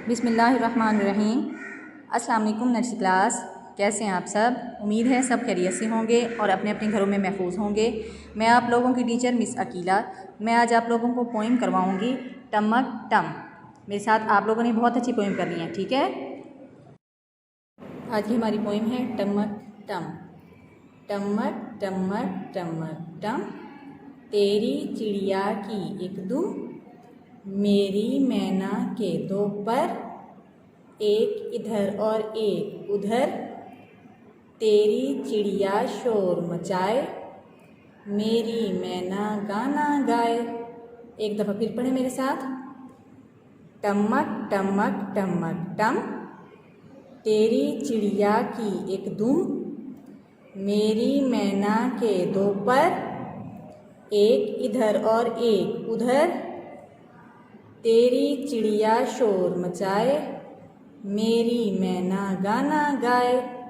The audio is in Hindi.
बिस्मिल्लाहिर्रहमानिर्रहीम। अस्सलाम वालेकुम नर्सरी क्लास, कैसे हैं आप सब? उम्मीद है सब खैरियत से होंगे और अपने अपने घरों में महफूज होंगे। मैं आप लोगों की टीचर मिस अकीला। मैं आज आप लोगों को पोइम करवाऊंगी टमक टम। मेरे साथ आप लोगों ने बहुत अच्छी पोइम करनी है, ठीक है? आज की हमारी पोइम है टमक टम। टमक टमक टमक टम, तेरी चिड़िया की एक दुम, मेरी मैना के दो पर, एक इधर और एक उधर, तेरी चिड़िया शोर मचाए, मेरी मैना गाना गाए। एक दफ़ा फिर पढ़े मेरे साथ। टमक टमक टमक टम, तेरी चिड़िया की एक दुम, मेरी मैना के दो पर, एक इधर और एक उधर, तेरी चिड़िया शोर मचाए, मेरी मैना गाना गाए।